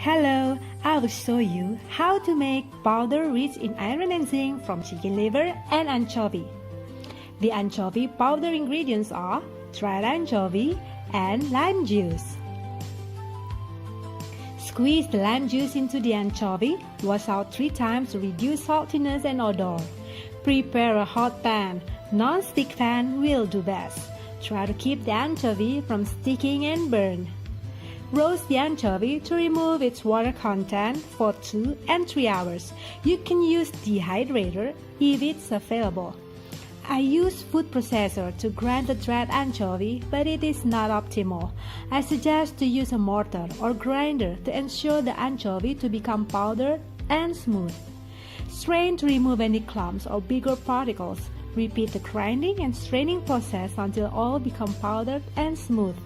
Hello, I will show you how to make powder rich in iron and zinc from chicken liver and anchovy. The anchovy powder ingredients are dried anchovy and lime juice. Squeeze the lime juice into the anchovy, wash out 3 times to reduce saltiness and odor. Prepare a hot pan. Non-stick pan will do best. Try to keep the anchovy from sticking and burn. Roast the anchovy to remove its water content for 2 and 3 hours. You can use dehydrator if it's available. I use food processor to grind the dried anchovy, but it is not optimal. I suggest to use a mortar or grinder to ensure the anchovy to become powdered and smooth. Strain to remove any clumps or bigger particles. Repeat the grinding and straining process until all become powdered and smooth.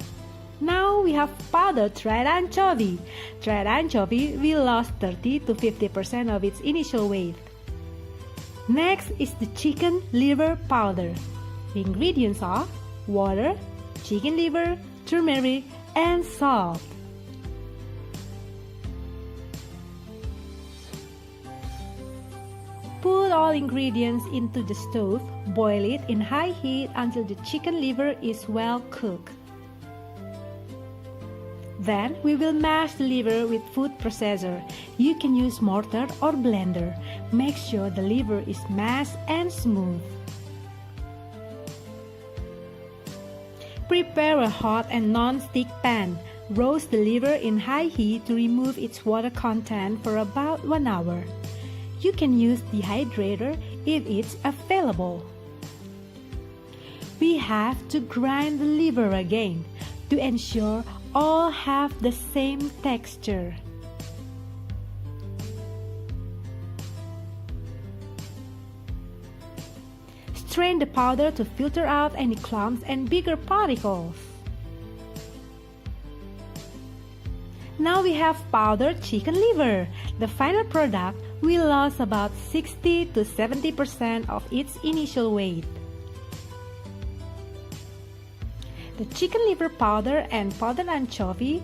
Now we have powdered dried anchovy. Dried anchovy will lose 30 to 50% of its initial weight. Next is the chicken liver powder. The ingredients are water, chicken liver, turmeric, and salt. Put all ingredients into the stove, boil it in high heat until the chicken liver is well cooked. Then we will mash the liver with food processor. You can use mortar or blender. Make sure the liver is mashed and smooth. Prepare a hot and non-stick pan. Roast the liver in high heat to remove its water content for about 1 hour. You can use dehydrator if it's available. We have to grind the liver again to ensure all have the same texture. Strain the powder to filter out any clumps and bigger particles. Now we have powdered chicken liver. The final product will lose about 60 to 70% of its initial weight. The chicken liver powder and powdered anchovy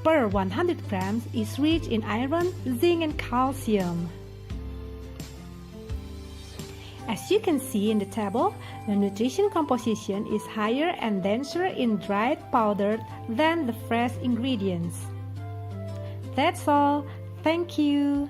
per 100 grams is rich in iron, zinc, and calcium. As you can see in the table, the nutrition composition is higher and denser in dried powder than the fresh ingredients. That's all. Thank you.